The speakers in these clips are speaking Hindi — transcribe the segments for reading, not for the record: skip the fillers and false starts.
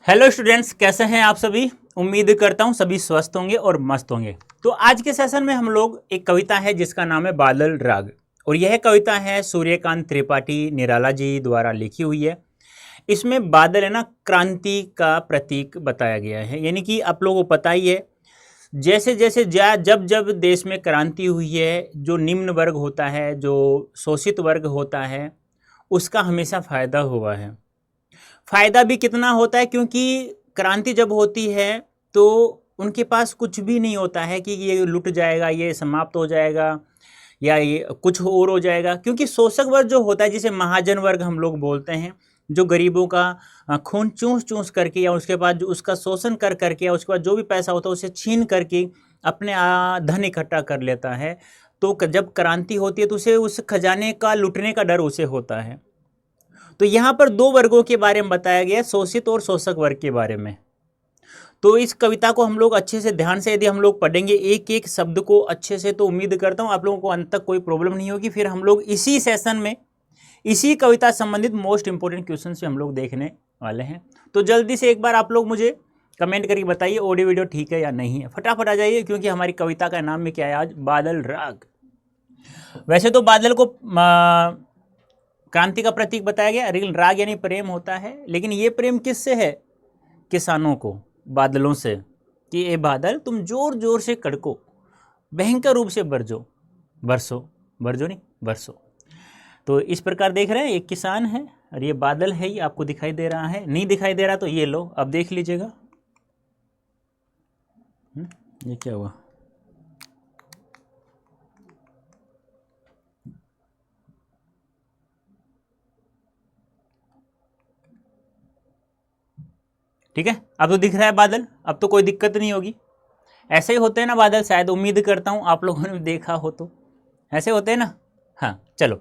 हेलो स्टूडेंट्स, कैसे हैं आप सभी। उम्मीद करता हूं सभी स्वस्थ होंगे और मस्त होंगे। तो आज के सेशन में हम लोग एक कविता है जिसका नाम है बादल राग, और यह कविता है सूर्यकांत त्रिपाठी निराला जी द्वारा लिखी हुई है। इसमें बादल है ना, क्रांति का प्रतीक बताया गया है। यानी कि आप लोगों को पता ही है, जैसे जैसे जब जब देश में क्रांति हुई है, जो निम्न वर्ग होता है, जो शोषित वर्ग होता है, उसका हमेशा फायदा हुआ है। फायदा भी कितना होता है, क्योंकि क्रांति जब होती है तो उनके पास कुछ भी नहीं होता है कि ये लुट जाएगा, ये समाप्त हो जाएगा या ये कुछ और हो जाएगा। क्योंकि शोषक वर्ग जो होता है, जिसे महाजन वर्ग हम लोग बोलते हैं, जो गरीबों का खून चूस चूस करके या उसके बाद जो उसका शोषण कर करके या उसके बाद जो भी पैसा होता है उसे छीन करके अपने धन इकट्ठा कर लेता है। तो जब क्रांति होती है तो उसे उस खजाने का लुटने का डर उसे होता है। तो यहाँ पर दो वर्गों के बारे में बताया गया है, शोषित और शोषक वर्ग के बारे में। तो इस कविता को हम लोग अच्छे से ध्यान से यदि हम लोग पढ़ेंगे एक एक शब्द को अच्छे से, तो उम्मीद करता हूँ आप लोगों को अंत तक कोई प्रॉब्लम नहीं होगी। फिर हम लोग इसी सेशन में इसी कविता संबंधित मोस्ट इंपोर्टेंट क्वेश्चन से हम लोग देखने वाले हैं। तो जल्दी से एक बार आप लोग मुझे कमेंट करके बताइए ऑडियो वीडियो ठीक है या नहीं है। फटाफट आ जाइए, क्योंकि हमारी कविता का नाम में क्या है आज, बादल राग। वैसे तो बादल को क्रांति का प्रतीक बताया गया, लेकिन राग यानी प्रेम होता है। लेकिन ये प्रेम किससे है? किसानों को बादलों से, कि ये बादल तुम जोर जोर से कड़को, भयंकर रूप से बरसो, बरसो नहीं बरसो। तो इस प्रकार देख रहे हैं, एक किसान है और ये बादल है, ये आपको दिखाई दे रहा है। नहीं दिखाई दे रहा तो ये लो, अब देख लीजिएगा। ये क्या हुआ? ठीक है, अब तो दिख रहा है बादल, अब तो कोई दिक्कत नहीं होगी। ऐसे ही होते हैं ना बादल, शायद उम्मीद करता हूँ आप लोगों ने देखा हो तो ऐसे होते हैं ना। हाँ चलो,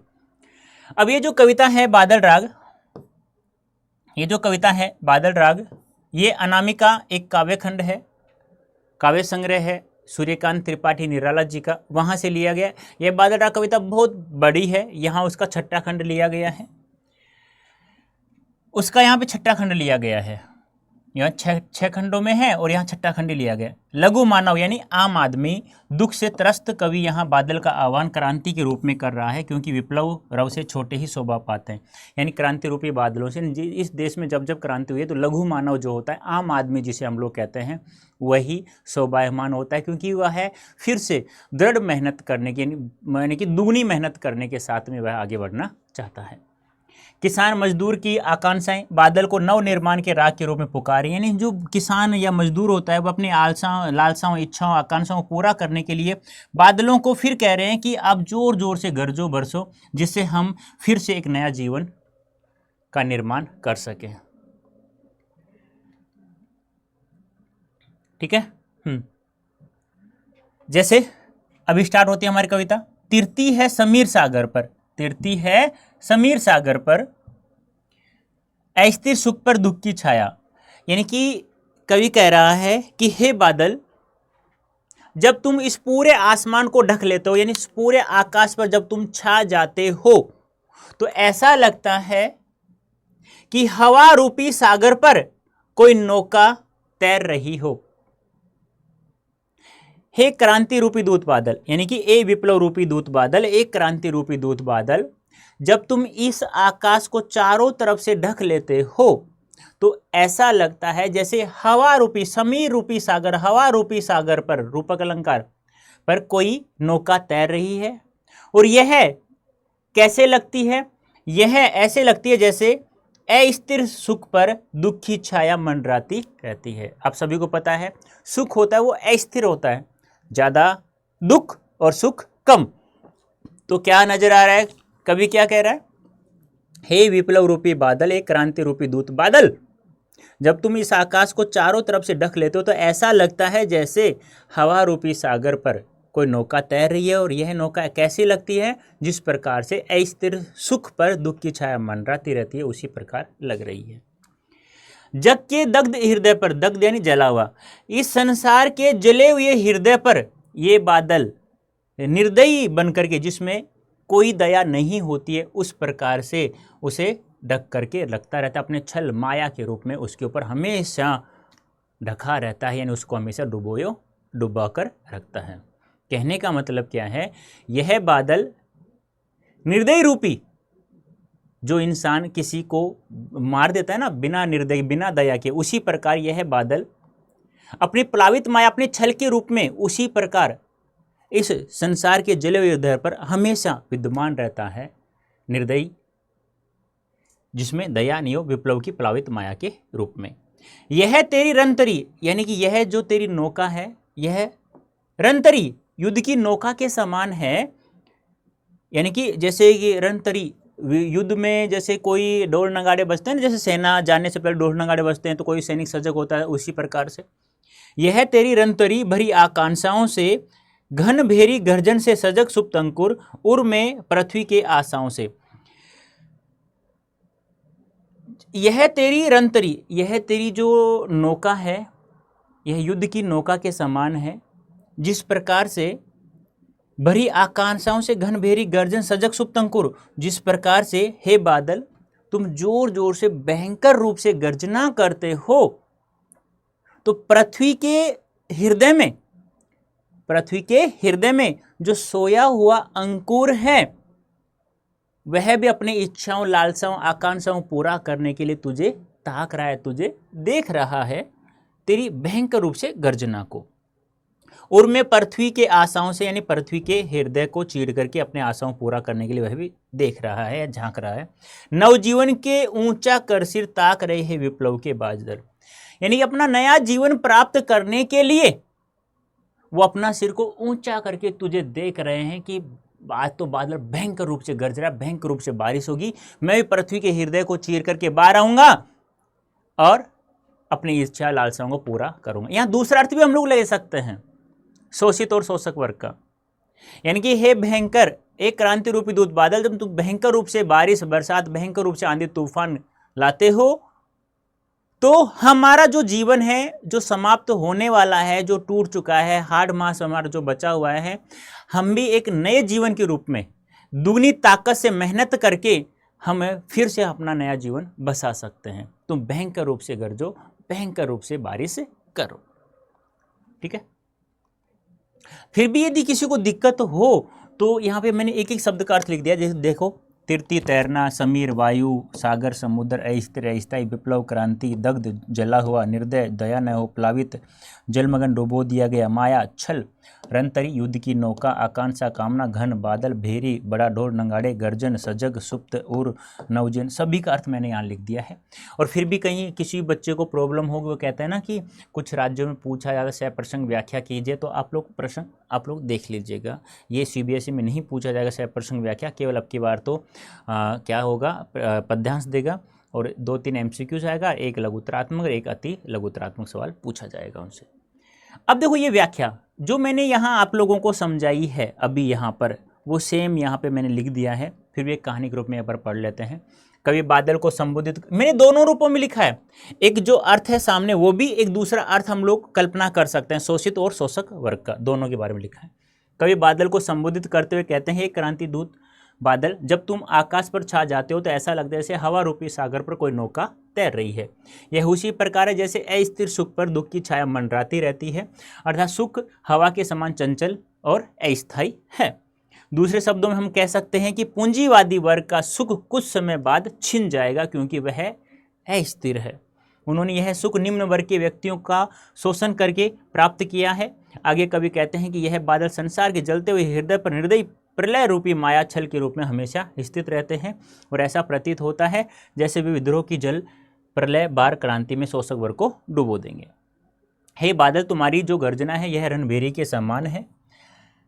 अब ये जो कविता है बादल राग, ये जो कविता है बादल राग, ये अनामिका एक काव्य खंड है, काव्य संग्रह है सूर्यकांत त्रिपाठी निराला जी का, वहाँ से लिया गया। ये बादल राग कविता बहुत बड़ी है, यहाँ उसका छठा खंड लिया गया है, उसका यहाँ पे छठा खंड लिया गया है। यहाँ छह खंडों में है और यहाँ छठा खंड लिया गया। लघु मानव यानी आम आदमी, दुख से त्रस्त कवि यहाँ बादल का आह्वान क्रांति के रूप में कर रहा है, क्योंकि विप्लव रव से छोटे ही शोभा पाते हैं। यानी क्रांति रूपी बादलों से इस देश में जब जब क्रांति हुई है तो लघु मानव जो होता है, आम आदमी जिसे हम लोग कहते हैं, वही शोभायमान होता है, क्योंकि वह है फिर से दृढ़ मेहनत करने की, यानी कि दुगनी मेहनत करने के साथ में वह आगे बढ़ना चाहता है। किसान मजदूर की आकांक्षाएं बादल को नव निर्माण के राग के रूप में पुकारी। यानी जो किसान या मजदूर होता है वो अपनी लालसाओं इच्छाओं आकांक्षाओं को पूरा करने के लिए बादलों को फिर कह रहे हैं कि आप जोर जोर से गरजो बरसो, जिससे हम फिर से एक नया जीवन का निर्माण कर सकें। ठीक है। जैसे अभी स्टार्ट होती है हमारी कविता, तिरती है समीर सागर पर, तिरती है समीर सागर पर, अस्थिर सुख पर दुख की छाया। यानी कि कवि कह रहा है कि हे बादल, जब तुम इस पूरे आसमान को ढक लेते हो, यानी इस पूरे आकाश पर जब तुम छा जाते हो, तो ऐसा लगता है कि हवा रूपी सागर पर कोई नौका तैर रही हो। हे क्रांति रूपी दूत बादल, यानी कि ए विप्लव रूपी दूत बादल, एक क्रांति रूपी दूत बादल, जब तुम इस आकाश को चारों तरफ से ढक लेते हो तो ऐसा लगता है जैसे हवा रूपी समीर रूपी सागर, हवा रूपी सागर पर, रूपक अलंकार पर कोई नौका तैर रही है। और यह कैसे लगती है? यह ऐसे लगती है जैसे अस्थिर सुख पर दुख की छाया मंडराती रहती है। आप सभी को पता है, सुख होता है वो अस्थिर होता है, ज्यादा दुख और सुख कम। तो क्या नजर आ रहा है, कवि क्या कह रहा है? हे विप्लव रूपी बादल, एक क्रांति रूपी दूत बादल, जब तुम इस आकाश को चारों तरफ से ढक लेते हो तो ऐसा लगता है जैसे हवा रूपी सागर पर कोई नौका तैर रही है। और यह नौका कैसी लगती है? जिस प्रकार से अस्थिर सुख पर दुख की छाया मंडराती रहती है, उसी प्रकार लग रही है। जग के दग्ध हृदय पर, दग्ध यानी जला हुआ, इस संसार के जले हुए हृदय पर ये बादल निर्दयी बनकर के, जिसमें कोई दया नहीं होती है, उस प्रकार से उसे ढक करके रखता रहता है, अपने छल माया के रूप में उसके ऊपर हमेशा ढका रहता है, यानी उसको हमेशा डुबा कर रखता है। कहने का मतलब क्या है, यह बादल निर्दयी रूपी, जो इंसान किसी को मार देता है ना बिना निर्दयी बिना दया के, उसी प्रकार यह बादल अपनी प्लावित माया अपने छल के रूप में उसी प्रकार इस संसार के जले हुए हृदय पर हमेशा विद्यमान रहता है, निर्दयी, जिसमें दया नहीं हो, विप्लव की प्लावित माया के रूप में। यह तेरी रंतरी, यानी कि यह जो तेरी नौका है, यह रंतरी युद्ध की नौका के समान है। यानी कि जैसे ये रंतरी युद्ध में जैसे कोई ढोल नगाड़े बजते हैं ना, जैसे सेना जाने से पहले ढोल नगाड़े बजते हैं तो कोई सैनिक सजग होता है, उसी प्रकार से यह तेरी रंतरी भरी आकांक्षाओं से, घन भेरी गर्जन से सजग सुप्त अंकुर, उर में पृथ्वी के आशाओं से। यह तेरी रंतरी, यह तेरी जो नौका है, यह युद्ध की नौका के समान है, जिस प्रकार से भरी आकांक्षाओं से घन भेरी गर्जन सजग सुप्त अंकुर, जिस प्रकार से हे बादल तुम जोर जोर से भयंकर रूप से गर्जना करते हो, तो पृथ्वी के हृदय में जो सोया हुआ अंकुर है, वह भी अपनी इच्छाओं, लालसाओं, आकांक्षाओं पूरा करने के लिए तुझे ताक रहा है, तुझे देख रहा है, तेरी भयंकर रूप से गर्जना को। और मैं पृथ्वी के आशाओं से, यानी पृथ्वी के हृदय को चीर करके अपने आशाओं पूरा करने के लिए वह भी देख रहा है या झांक रहा है। नवजीवन के ऊंचा कर सिर ताक रहे हैं विप्लव के बाजदर, यानी कि अपना नया जीवन प्राप्त करने के लिए वो अपना सिर को ऊंचा करके तुझे देख रहे हैं कि आज तो बादल भयंकर रूप से गरज रहा है, भयंकर रूप से बारिश होगी, मैं भी पृथ्वी के हृदय को चीर करके बाहर आऊंगा और अपनी इच्छा लालसाओं को पूरा करूंगा। यहां दूसरा अर्थ भी हम लोग ले सकते हैं, शोषित और शोषक वर्ग का, यानी कि हे भयंकर, एक क्रांति रूपी दूत बादल, जब तुम भयंकर रूप से बारिश, बरसात, भयंकर रूप से आंधी तूफान लाते हो, तो हमारा जो जीवन है, जो समाप्त होने वाला है, जो टूट चुका है, हार्ड मास हमारा जो बचा हुआ है, हम भी एक नए जीवन के रूप में दुगनी ताकत से मेहनत करके हम फिर से अपना नया जीवन बसा सकते हैं। तुम भयंकर रूप से गरजो, भयंकर रूप से बारिश करो, ठीक है। फिर भी यदि किसी को दिक्कत हो तो यहाँ पे मैंने एक एक शब्द का अर्थ लिख दिया, जैसे देखो, तीर्थी, तैरना, समीर, वायु, सागर, समुद्र, अस्थिर, अस्थायी, विप्लव, क्रांति, दग्ध, जला हुआ, निर्दय, दया न हो, प्लावित, जलमगन, डुबो दिया गया, माया, छल, रंतरी, युद्ध की नौका, आकांक्षा, कामना, घन, बादल, भेरी, बड़ा ढोल नगाड़े, गर्जन, सजग, सुप्त, उर, नवजन, सभी का अर्थ मैंने यहाँ लिख दिया है। और फिर भी कहीं किसी बच्चे को प्रॉब्लम होगी, वो कहते हैं ना कि कुछ राज्यों में पूछा जाता है सह प्रसंग व्याख्या कीजिए, तो आप लोग देख लीजिएगा, ये CBSE में नहीं पूछा जाएगा सह प्रसंग व्याख्या, केवल अब की बार तो क्या होगा, पद्यांश देगा और 2-3 MCQs आएगा, एक लघुतरात्मक और एक अति लघुतरात्मक सवाल पूछा जाएगा उनसे। अब देखो, ये व्याख्या जो मैंने यहाँ आप लोगों को समझाई है अभी यहाँ पर, वो सेम यहाँ पे मैंने लिख दिया है, फिर भी एक कहानी के रूप में यहाँ पर पढ़ लेते हैं। कभी बादल को संबोधित, मैंने दोनों रूपों में लिखा है, एक जो अर्थ है सामने वो भी, एक दूसरा अर्थ हम लोग कल्पना कर सकते हैं, शोषित और शोषक वर्ग का, दोनों के बारे में लिखा है। कभी बादल को संबोधित करते हुए कहते हैं, एक क्रांति दूत बादल, जब तुम आकाश पर छा जाते हो तो ऐसा लगता है जैसे हवा रूपी सागर पर कोई नौका तैर रही है। यह उसी प्रकार है जैसे अस्थिर सुख पर दुख की छाया मंडराती रहती है, अर्थात सुख हवा के समान चंचल और अस्थायी है। दूसरे शब्दों में हम कह सकते हैं कि पूंजीवादी वर्ग का सुख कुछ समय बाद छिन जाएगा, क्योंकि वह अस्थिर है। उन्होंने यह सुख निम्न वर्ग के व्यक्तियों का शोषण करके प्राप्त किया है। आगे कभी कहते हैं कि यह बादल संसार के जलते हुए हृदय पर निर्दयी प्रलय रूपी माया छल के रूप में हमेशा स्थित रहते हैं, और ऐसा प्रतीत होता है जैसे वे विद्रोह की जल प्रलय बार क्रांति में शोषक वर्ग को डुबो देंगे। हे बादल, तुम्हारी जो गर्जना है यह रणभेरी के समान है।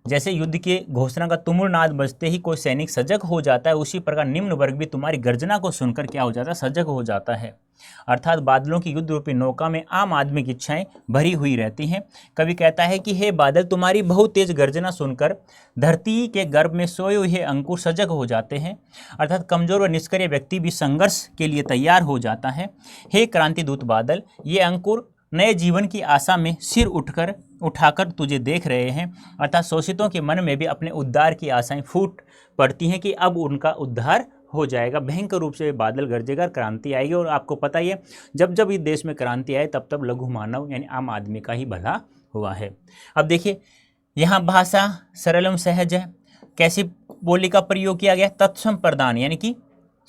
जैसे युद्ध के घोषणा का तुमुल नाद बजते ही कोई सैनिक सजग हो जाता है, उसी प्रकार निम्न वर्ग भी तुम्हारी गर्जना को सुनकर क्या हो जाता है, सजग हो जाता है। अर्थात बादलों की युद्ध रूपी नौका में आम आदमी की इच्छाएं भरी हुई रहती हैं। कभी कहता है कि हे बादल, तुम्हारी बहुत तेज गर्जना सुनकर धरती के गर्भ में सोए हुए अंकुर सजग हो जाते हैं, अर्थात कमजोर व निष्क्रिय व्यक्ति भी संघर्ष के लिए तैयार हो जाता है। हे क्रांति दूत बादल, ये अंकुर नए जीवन की आशा में सिर उठाकर तुझे देख रहे हैं, अर्थात शोषितों के मन में भी अपने उद्धार की आशाएं फूट पड़ती हैं कि अब उनका उद्धार हो जाएगा, भयंकर रूप से बादल गरजेगा, क्रांति आएगी। और आपको पता ही है जब जब इस देश में क्रांति आए तब तब लघु मानव यानी आम आदमी का ही भला हुआ है। अब देखिए यहाँ भाषा सरल एवं सहज है। कैसी बोली का प्रयोग किया गया? तत्सम प्रधान यानी कि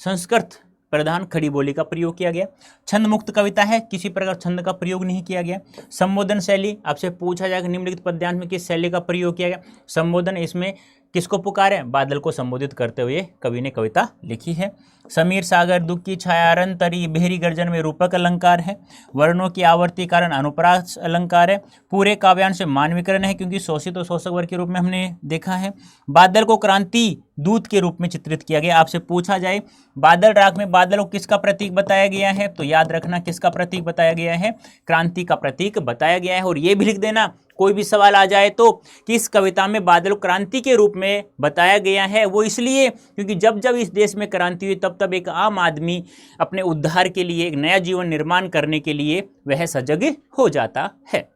संस्कृत प्रधान खड़ी बोली का प्रयोग किया गया। छंद मुक्त कविता है, किसी प्रकार छंद का प्रयोग नहीं किया गया। संबोधन शैली, आपसे पूछा जाएगा निम्नलिखित पद्यांश में किस शैली का प्रयोग किया गया? संबोधन, इसमें किसको पुकारे? बादल को संबोधित करते हुए कवि ने कविता लिखी है। समीर सागर दुख की छाया अरन तरी बेहरी गर्जन में रूपक अलंकार है। वर्णों की आवर्ती कारण अनुप्रास अलंकार है। पूरे काव्यांश से मानवीकरण है क्योंकि शोषित और शोषक वर्ग के रूप में हमने देखा है। बादल को क्रांति दूत के रूप में चित्रित किया गया। आपसे पूछा जाए बादल राग में बादल को किसका प्रतीक बताया गया है, तो याद रखना किसका प्रतीक बताया गया है? क्रांति का प्रतीक बताया गया है। और ये भी लिख देना कोई भी सवाल आ जाए तो कि इस कविता में बादल क्रांति के रूप में बताया गया है। वो इसलिए क्योंकि जब जब इस देश में क्रांति हुई तब तब एक आम आदमी अपने उद्धार के लिए, एक नया जीवन निर्माण करने के लिए वह सजग हो जाता है।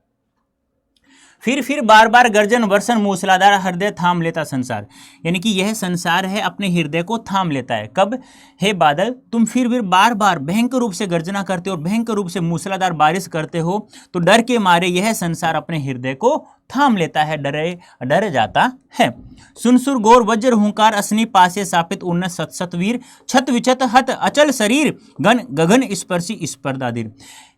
फिर बार बार गर्जन वर्षण मूसलाधार हृदय थाम लेता संसार, यानी कि यह संसार है अपने हृदय को थाम लेता है। कब? हे बादल तुम फिर बार बार भयंकर रूप से गर्जना करते हो और भयंकर रूप से मूसलाधार बारिश करते हो तो डर के मारे यह संसार अपने हृदय को थाम लेता है, डर जाता है। सुनसुर गौर वज्र हुंकार असनी पासे सापित उन्नत सतवीर छत विछत हत अचल शरीर गन गगन स्पर्शी स्पर्धाधीर।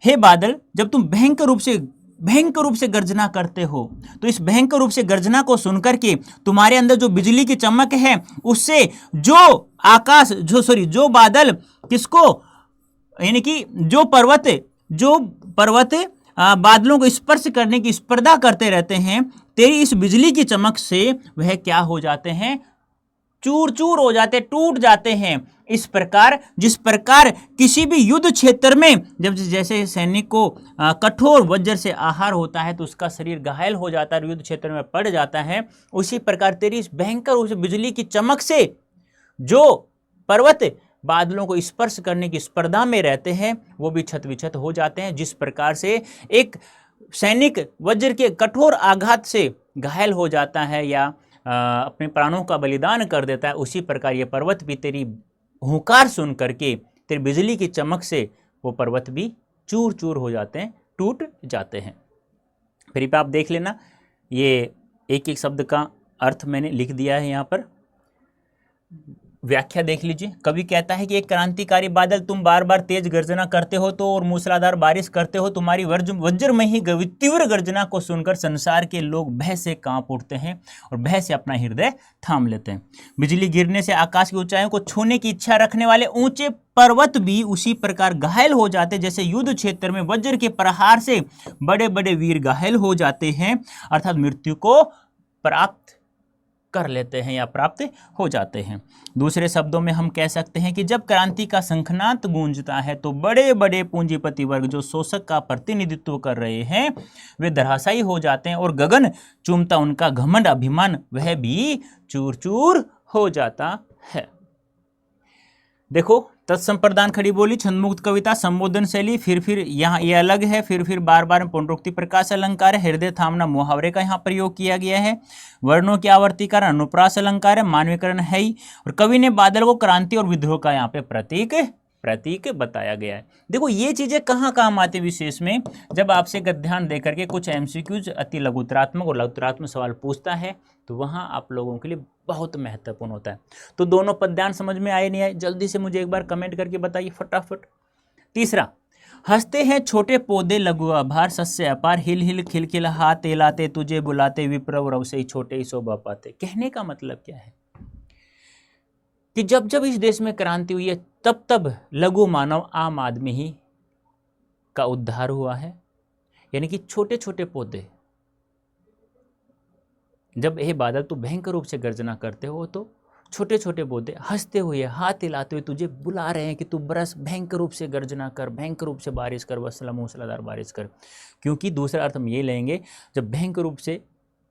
हे बादल जब तुम भयंकर रूप से गर्जना करते हो तो इस भयंकर रूप से गर्जना को सुनकर के तुम्हारे अंदर जो बिजली की चमक है उससे जो बादल किसको, यानी कि जो पर्वत बादलों को स्पर्श करने की स्पर्धा करते रहते हैं, तेरी इस बिजली की चमक से वह क्या हो जाते हैं? चूर चूर हो जाते, टूट जाते हैं। इस प्रकार जिस प्रकार किसी भी युद्ध क्षेत्र में जब जैसे सैनिक को कठोर वज्र से आहार होता है तो उसका शरीर घायल हो जाता है, युद्ध क्षेत्र में पड़ जाता है, उसी प्रकार तेरी इस भयंकर उस बिजली की चमक से जो पर्वत बादलों को स्पर्श करने की स्पर्धा में रहते हैं वो भी छत विछत हो जाते हैं। जिस प्रकार से एक सैनिक वज्र के कठोर आघात से घायल हो जाता है या अपने प्राणों का बलिदान कर देता है, उसी प्रकार ये पर्वत भी तेरी हुंकार सुन करके, तेरी बिजली की चमक से वो पर्वत भी चूर चूर हो जाते हैं, टूट जाते हैं। फिर आप देख लेना, ये एक एक शब्द का अर्थ मैंने लिख दिया है यहाँ पर, व्याख्या देख लीजिए। कवि कहता है कि एक क्रांतिकारी बादल तुम बार बार तेज गर्जना करते हो तो और मूसलाधार बारिश करते हो, तुम्हारी वज्रमयी तीव्र गर्जना को सुनकर संसार के लोग भय से कांप उठते हैं और भय से अपना हृदय थाम लेते हैं। बिजली गिरने से आकाश की ऊंचाइयों को छूने की इच्छा रखने वाले ऊंचे पर्वत भी उसी प्रकार घायल हो जाते जैसे युद्ध क्षेत्र में वज्र के प्रहार से बड़े बड़े वीर घायल हो जाते हैं, अर्थात मृत्यु को प्राप्त कर लेते हैं या प्राप्त हो जाते हैं। दूसरे शब्दों में हम कह सकते हैं कि जब क्रांति का शंखनाद गूंजता है तो बड़े बड़े पूंजीपति वर्ग जो शोषक का प्रतिनिधित्व कर रहे हैं वे धराशायी हो जाते हैं और गगन चूमता उनका घमंड अभिमान वह भी चूर चूर हो जाता है। देखो तत्संप्रदान खड़ी बोली, छंदमुक्त कविता, संबोधन शैली, फिर यहाँ ये अलग है, फिर बार बार पुनरुक्ति प्रकाश अलंकार है, हृदय थामना मुहावरे का यहाँ प्रयोग किया गया है, वर्णों की आवर्तीकरण अनुप्रास अलंकार है, मानवीकरण है ही, और कवि ने बादल को क्रांति और विद्रोह का यहाँ पे प्रतीक बताया गया है। देखो ये चीजें कहाँ काम आती विशेष में, जब आपसे गद्यांश दे करके कुछ एमसीक्यूज अति लघुतरात्मक और लघुतरात्मक सवाल पूछता है तो वहाँ आप लोगों के लिए बहुत महत्वपूर्ण होता है। तो दोनों पद्यांश समझ में आए नहीं आए, जल्दी से मुझे एक बार कमेंट करके बताइए फटाफट। तीसरा, हंसते हैं छोटे पौधे लघु आभार सस्य अपार हिल हिल खिलखिल हाथ एलाते तुझे बुलाते विप्रव रव से ही छोटे ही शोभा पाते। कहने का मतलब क्या है कि जब जब इस देश में क्रांति हुई है तब तब लघु मानव आम आदमी ही का उद्धार हुआ है, यानी कि छोटे छोटे पौधे। जब हे बादल तू भयंकर रूप से गर्जना करते हो तो छोटे छोटे पौधे हंसते हुए हाथ हिलाते हुए तुझे बुला रहे हैं कि तू बरस, भयंकर रूप से गर्जना कर, भयंकर रूप से बारिश कर, मूसलाधार बारिश कर। क्योंकि दूसरा अर्थ हम ये लेंगे, जब भयंकर रूप से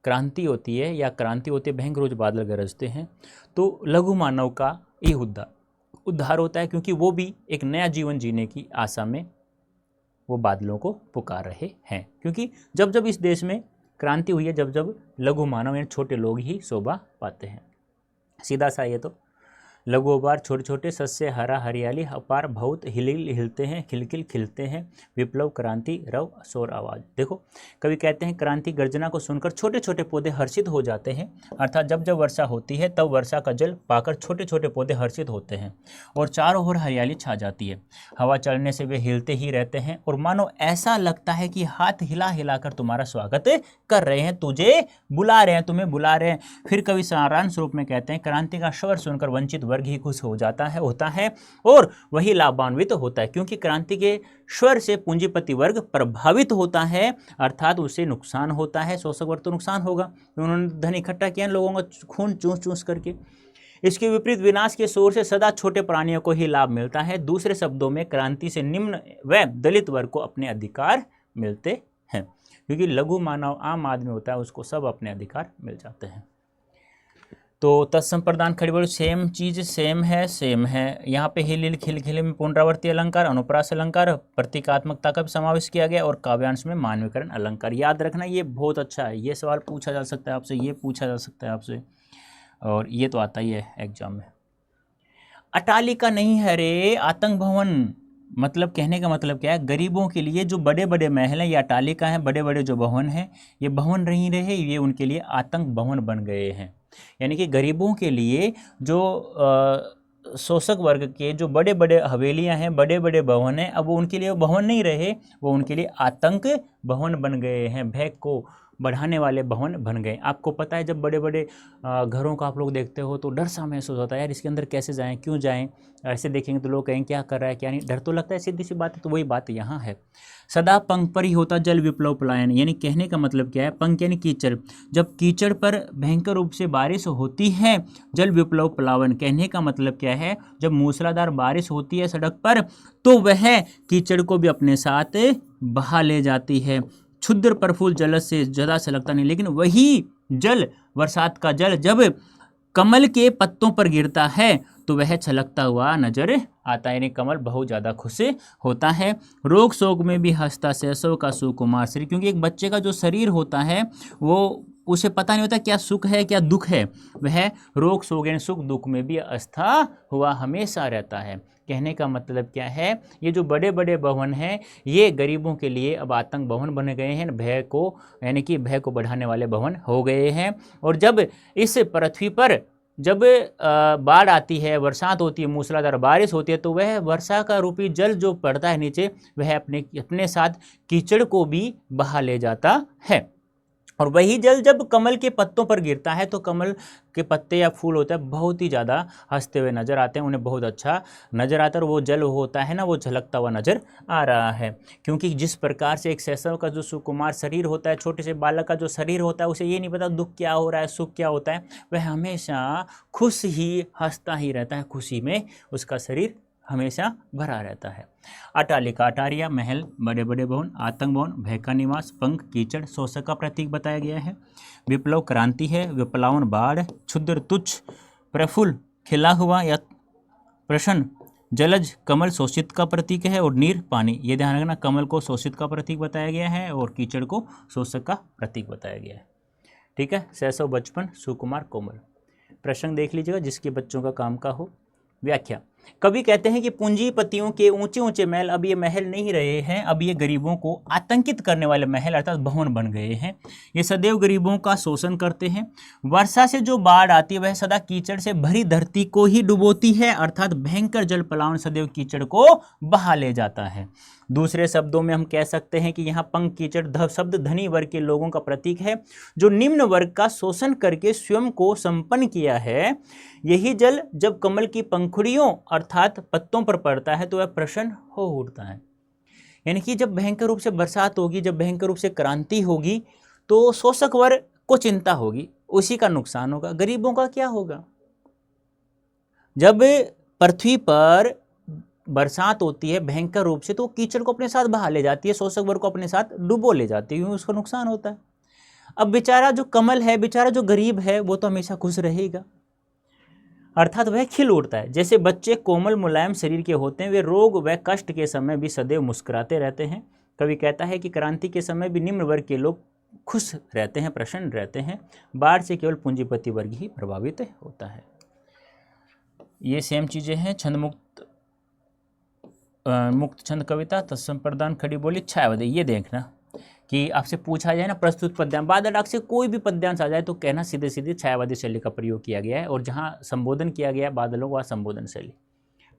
क्रांति होती है या क्रांति होती है, भयंकर रूप से बादल गरजते हैं तो लघु मानव का ये उद्धार होता है, क्योंकि वो भी एक नया जीवन जीने की आशा में वो बादलों को पुकार रहे हैं। क्योंकि जब जब इस देश में क्रांति हुई है, जब जब लघु मानव यानी छोटे लोग ही शोभा पाते हैं। सीधा सा ये तो लघुवार छोटे छोटे सस्य हरा हरियाली अपार बहुत हिलिल हिलते हैं खिलखिल खिलते हैं विप्लव क्रांति रव शोर आवाज। देखो कवि कहते हैं क्रांति गर्जना को सुनकर छोटे छोटे पौधे हर्षित हो जाते हैं, अर्थात जब जब वर्षा होती है तब वर्षा का जल पाकर छोटे छोटे पौधे हर्षित होते हैं और चारों ओर हरियाली छा जाती है। हवा चलने से वे हिलते ही रहते हैं और मानो ऐसा लगता है कि हाथ हिला हिलाकर तुम्हारा स्वागत कर रहे हैं, तुझे बुला रहे हैं, तुम्हें बुला रहे हैं। फिर कवि सारांश रूप में कहते हैं क्रांति का स्वर सुनकर वंचित वर्ग ही खुश हो जाता है होता है और वही लाभान्वित होता है, क्योंकि क्रांति के स्वर से पूंजीपति वर्ग प्रभावित होता है, अर्थात उसे नुकसान होता है। शोषक वर्ग तो नुकसान होगा, उन्होंने धन इकट्ठा किया लोगों का खून चूस चूस करके। इसके विपरीत विनाश के शोर से सदा छोटे प्राणियों को ही लाभ मिलता है। दूसरे शब्दों में क्रांति से निम्न व दलित वर्ग को अपने अधिकार मिलते हैं, क्योंकि लघु मानव आम आदमी होता है उसको सब अपने अधिकार मिल जाते हैं। तो तत्सम प्रदान खड़ी बड़ी सेम चीज सेम है। यहाँ पे हिल खिल खिल में पुनरावर्ती अलंकार अनुप्रास अलंकार प्रतीकात्मकता का भी समावेश किया गया और काव्यांश में मानवीकरण अलंकार। याद रखना ये बहुत अच्छा है, ये सवाल पूछा जा सकता है आपसे, ये पूछा जा सकता है आपसे, और ये तो आता ही है एग्जाम में। अटालिका नहीं है रे आतंक भवन, मतलब कहने का मतलब क्या है, गरीबों के लिए जो बड़े बड़े महल हैं या अटालिका हैं, बड़े बड़े जो भवन हैं, ये भवन नहीं रहे, ये उनके लिए आतंक भवन बन गए हैं। यानी कि गरीबों के लिए जो शोषक वर्ग के जो बड़े बड़े हवेलियां हैं, बड़े बड़े भवन हैं, अब वो उनके लिए भवन नहीं रहे, वो उनके लिए आतंक भवन बन गए हैं, भय को बढ़ाने वाले भवन बन गए। आपको पता है जब बड़े बड़े घरों को आप लोग देखते हो तो डर सा महसूस होता है, यार इसके अंदर कैसे जाएं, क्यों जाएं, ऐसे देखेंगे तो लोग कहेंगे क्या कर रहा है क्या नहीं, डर तो लगता है, सीधी सी बात है। तो वही बात यहाँ है। सदा पंख पर ही होता जल विप्लव पलायन, यानी कहने का मतलब क्या है, पंख यानी कीचड़, जब कीचड़ पर भयंकर रूप से बारिश होती है जल विप्लव प्लावन, कहने का मतलब क्या है, जब मूसलाधार बारिश होती है सड़क पर तो वह कीचड़ को भी अपने साथ बहा ले जाती है। क्षुद्र प्रफुल्ल जल से ज़्यादा से लगता नहीं, लेकिन वही जल बरसात का जल जब कमल के पत्तों पर गिरता है तो वह छलकता हुआ नजर आता है, यानी कमल बहुत ज़्यादा खुश होता है। रोग शोक में भी हंसता शैशव का सुकुमार शरीर, क्योंकि एक बच्चे का जो शरीर होता है वो उसे पता नहीं होता क्या सुख है क्या दुख है, वह रोग शोक यानी सुख दुख में भी अस्था हुआ हमेशा रहता है। कहने का मतलब क्या है, ये जो बड़े बड़े भवन हैं ये गरीबों के लिए अब आतंक भवन बन गए हैं, भय को यानी कि भय को बढ़ाने वाले भवन हो गए हैं। और जब इस पृथ्वी पर जब बाढ़ आती है, बरसात होती है, मूसलाधार बारिश होती है, तो वह वर्षा का रूपी जल जो पड़ता है नीचे, वह अपने साथ कीचड़ को भी बहा ले जाता है। और वही जल जब कमल के पत्तों पर गिरता है तो कमल के पत्ते या फूल होता है बहुत ही ज़्यादा हंसते हुए नजर आते हैं, उन्हें बहुत अच्छा नजर आता है, और वो जल होता है ना वो झलकता हुआ नजर आ रहा है। क्योंकि जिस प्रकार से एक शैशव का जो सुकुमार शरीर होता है, छोटे से बालक का जो शरीर होता है, उसे ये नहीं पता दुख क्या हो रहा है सुख क्या होता है, वह हमेशा खुश ही हंसता ही रहता है, खुशी में उसका शरीर हमेशा भरा रहता है। अटालिका अटारिया महल, बड़े बड़े भवन, आतंक भवन, भय का निवास, पंख कीचड़ शोषक का प्रतीक बताया गया है। विप्लव क्रांति है, विप्लवन बाढ़, क्षुद्र तुच्छ प्रफुल्ल खिला हुआ या प्रसन्न, जलज कमल शोषित का प्रतीक है, और नीर पानी, ये ध्यान रखना, कमल को शोषित का प्रतीक बताया गया है और कीचड़ को शोषक का प्रतीक बताया गया है। ठीक है, शैशव बचपन सुकुमार कोमल। प्रसंग देख लीजिएगा जिसके बच्चों का काम का हो। व्याख्या, कवि कहते हैं कि पूंजीपतियों के ऊंचे ऊंचे महल अब ये महल नहीं रहे हैं, अब ये गरीबों को आतंकित करने वाले महल अर्थात भवन बन गए हैं। ये सदैव गरीबों का शोषण करते हैं। वर्षा से जो बाढ़ आती है वह सदा कीचड़ से भरी धरती को ही डुबोती है, अर्थात भयंकर जल पलावन सदैव कीचड़ को बहा ले जाता है। दूसरे शब्दों में हम कह सकते हैं कि यहाँ पंख कीचड़ शब्द धनी वर्ग के लोगों का प्रतीक है जो निम्न वर्ग का शोषण करके स्वयं को संपन्न किया है। यही जल जब कमल की पंखुड़ियों अर्थात पत्तों पर पड़ता है तो वह प्रसन्न हो उठता है। यानी कि जब भयंकर रूप से बरसात होगी, जब भयंकर रूप से क्रांति होगी तो शोषक वर्ग को चिंता होगी, उसी का नुकसान होगा। गरीबों का क्या होगा? जब पृथ्वी पर बरसात होती है भयंकर रूप से तो कीचड़ को अपने साथ बहा ले जाती है, शोषक वर्ग को अपने साथ डुबो ले जाती है, उसका नुकसान होता है। अब बेचारा जो कमल है, बेचारा जो गरीब है, वो तो हमेशा खुश रहेगा, अर्थात वह खिल उठता है। जैसे बच्चे कोमल मुलायम शरीर के होते हैं, वे रोग व कष्ट के समय भी सदैव मुस्कुराते रहते हैं। कवि कहता है कि क्रांति के समय भी निम्न वर्ग के लोग खुश रहते हैं, प्रसन्न रहते हैं। बाढ़ से केवल पूंजीपति वर्ग ही प्रभावित होता है। ये सेम चीज़ें हैं। छंद मुक्त मुक्त छंद कविता, तत्सम प्रदान, खड़ी बोली, छायावादी। ये देखना कि आपसे पूछा जाए ना प्रस्तुत पद्यांश, बादल डाक से कोई भी पद्यांश आ जाए तो कहना सीधे सीधे छायावादी शैली का प्रयोग किया गया है। और जहाँ संबोधन किया गया है बादलों वहाँ संबोधन शैली।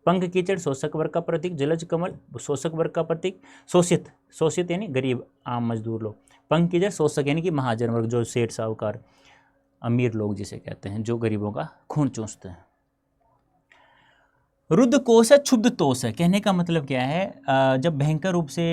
पंख कीचड़ शोषक वर्ग का प्रतीक, जलज कमल शोषक वर्ग का प्रतीक, शोषित, शोषित यानी गरीब आम मजदूर लोग, पंख कीचड़ शोषक यानी कि महाजन वर्ग, जो सेठ साहूकार अमीर लोग जिसे कहते हैं, जो गरीबों का खून चूसते हैं। रुद्र कोश है, क्षुब्ध तोष है। कहने का मतलब क्या है, जब भयंकर रूप से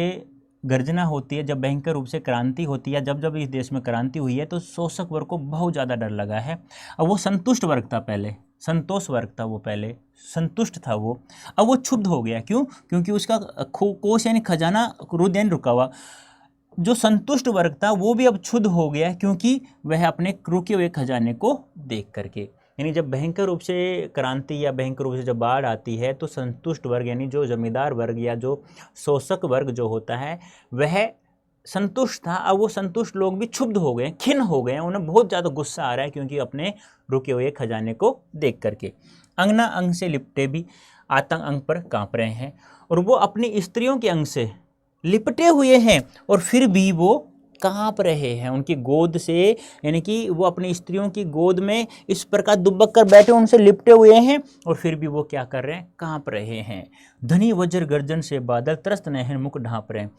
गर्जना होती है, जब भयंकर रूप से क्रांति होती है, जब जब इस देश में क्रांति हुई है तो शोषक वर्ग को बहुत ज़्यादा डर लगा है। अब वो संतुष्ट वर्ग था पहले, संतोष वर्ग था वो, पहले संतुष्ट था वो, अब वो क्षुब्ध हो गया। क्यों? क्योंकि उसका कोश यानी खजाना, रुद्र यानी रुका हुआ, जो संतुष्ट वर्ग था वो भी अब क्षुब्ध हो गया, क्योंकि वह अपने रुके हुए खजाने को देख करके। यानी जब भयंकर रूप से क्रांति या भयंकर रूप से जब बाढ़ आती है तो संतुष्ट वर्ग यानी जो जमींदार वर्ग या जो शोषक वर्ग जो होता है वह संतुष्ट था, अब वो संतुष्ट लोग भी क्षुब्ध हो गए, खिन्न हो गए, उन्हें बहुत ज़्यादा गुस्सा आ रहा है, क्योंकि अपने रुके हुए खजाने को देख करके। अंगना अंग से लिपटे भी आतंक अंग पर कांप रहे हैं, और वो अपनी स्त्रियों के अंग से लिपटे हुए हैं और फिर भी वो कांप रहे हैं उनकी गोद से, यानी कि वो अपनी स्त्रियों की गोद में इस प्रकार दुबक कर बैठे, उनसे लिपटे हुए हैं और फिर भी वो क्या कर रहे हैं, कांप रहे हैं। धनी वज्र गर्जन से बादल त्रस्त नयन मुख ढांप रहे हैं।